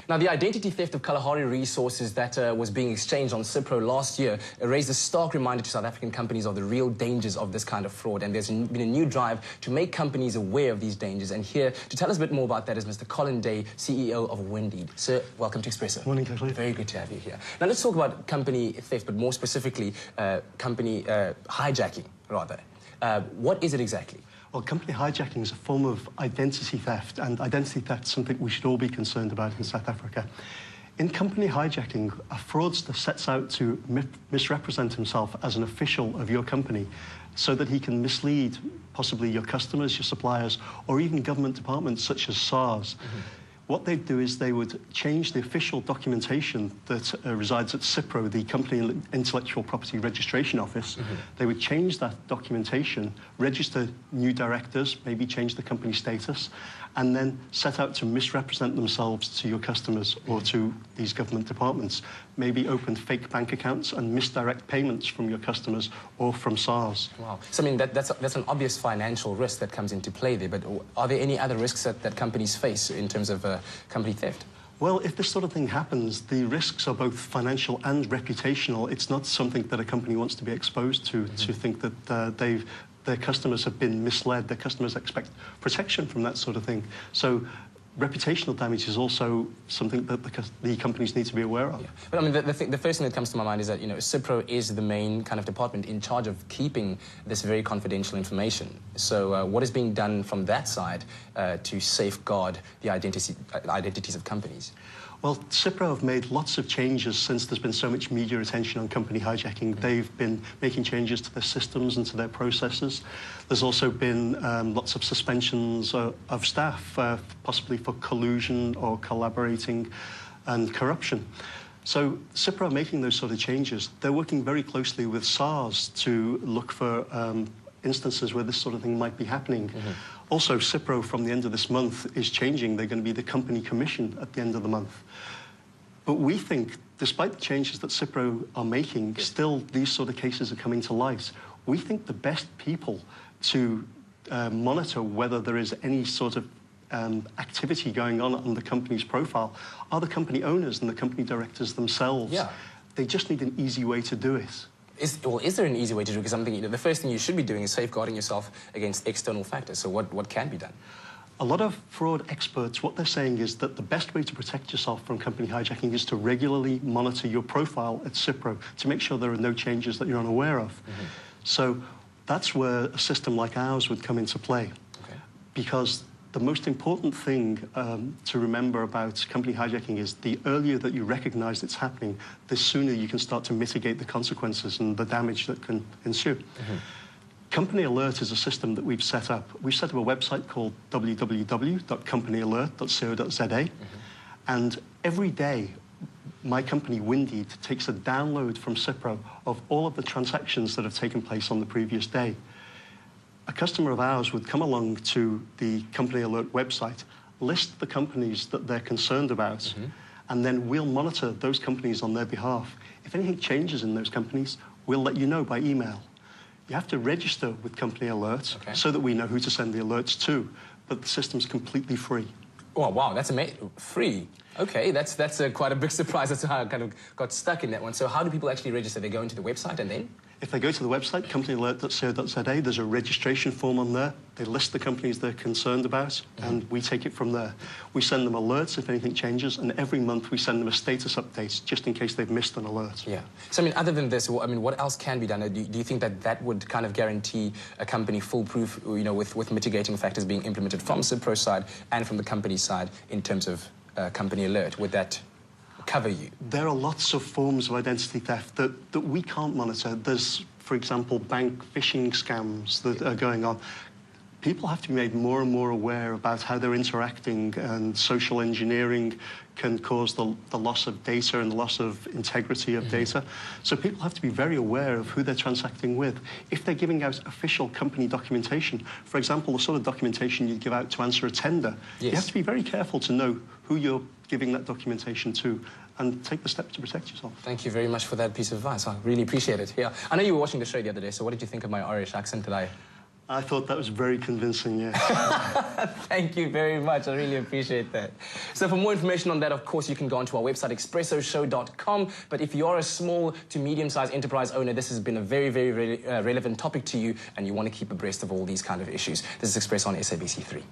Now, the identity theft of Kalahari resources that was being exchanged on Cipro last year raised a stark reminder to South African companies of the real dangers of this kind of fraud. And there's been a new drive to make companies aware of these dangers. And here to tell us a bit more about that is Mr. Colin, CEO of WinDeed. Sir, welcome to Expresso. Morning, Katlego. Very good to have you here. Now, let's talk about company theft, but more specifically, company hijacking, rather. What is it exactly? Well, company hijacking is a form of identity theft, and identity theft is something we should all be concerned about in South Africa. In company hijacking, a fraudster sets out to misrepresent himself as an official of your company so that he can mislead possibly your customers, your suppliers, or even government departments such as SARS. What they'd do is they would change the official documentation that resides at Cipro, the Company Intellectual Property Registration Office. They would change that documentation, register new directors, maybe change the company status, and then set out to misrepresent themselves to your customers or to these government departments. Maybe open fake bank accounts and misdirect payments from your customers or from SARS. Wow. So, I mean, that's an obvious financial risk that comes into play there, but are there any other risks that companies face in terms of company theft? Well, if this sort of thing happens, the risks are both financial and reputational. It's not something that a company wants to be exposed to think that their customers have been misled. Their customers expect protection from that sort of thing. So reputational damage is also something that the companies need to be aware of. Yeah. But I mean, the first thing that comes to my mind is that, you know, Cipro is the main kind of department in charge of keeping this very confidential information. So what is being done from that side to safeguard the identities of companies? Well, Cipro have made lots of changes since there's been so much media attention on company hijacking. They've been making changes to their systems and to their processes. There's also been lots of suspensions of staff, possibly for collusion or collaborating and corruption. So Cipro are making those sort of changes. They're working very closely with SARS to look for instances where this sort of thing might be happening. Also, Cipro, from the end of this month, is changing. They're going to be the company commission at the end of the month. But we think, despite the changes that Cipro are making, still these sort of cases are coming to light. We think the best people to monitor whether there is any sort of activity going on the company's profile are the company owners and the company directors themselves. Yeah. They just need an easy way to do it. Is there an easy way to do it? Because I'm thinking, you know, the first thing you should be doing is safeguarding yourself against external factors. So what can be done? A lot of fraud experts, what they're saying is that the best way to protect yourself from company hijacking is to regularly monitor your profile at Cipro to make sure there are no changes that you're unaware of. So that's where a system like ours would come into play. Because the most important thing to remember about company hijacking is the earlier that you recognize it's happening, the sooner you can start to mitigate the consequences and the damage that can ensue. Company Alert is a system that we've set up. We've set up a website called www.companyalert.co.za. And every day, my company, WinDeed, takes a download from Cipro of all of the transactions that have taken place on the previous day. A customer of ours would come along to the Company Alert website, list the companies that they're concerned about, and then we'll monitor those companies on their behalf. If anything changes in those companies, we'll let you know by email. You have to register with Company Alert so that we know who to send the alerts to, but the system's completely free. Oh, wow, that's amazing. Free. Okay, that's quite a big surprise. That's how I kind of got stuck in that one. So how do people actually register? They go into the website and then? If they go to the website, companyalert.co.za, there's a registration form on there. They list the companies they're concerned about, and we take it from there. We send them alerts if anything changes, and every month we send them a status update, just in case they've missed an alert. Yeah. So, I mean, other than this, I mean, what else can be done? Do you think that would kind of guarantee a company foolproof, you know, with mitigating factors being implemented from Cipro's side and from the company side in terms of Company Alert? Would that cover you? There are lots of forms of identity theft that we can't monitor. There's, for example, bank phishing scams that are going on. People have to be made more and more aware about how they're interacting, and social engineering can cause the loss of data and the loss of integrity of data. So people have to be very aware of who they're transacting with. If they're giving out official company documentation, for example, the sort of documentation you'd give out to answer a tender, you have to be very careful to know who you're giving that documentation to and take the steps to protect yourself. Thank you very much for that piece of advice. I really appreciate it. Yeah. I know you were watching the show the other day, so what did you think of my Irish accent today? I thought that was very convincing, yes. Thank you very much. I really appreciate that. So for more information on that, of course, you can go onto our website, expressoshow.com. But if you are a small to medium-sized enterprise owner, this has been a very, very relevant topic to you, and you want to keep abreast of all these kind of issues. This is Expresso on SABC3.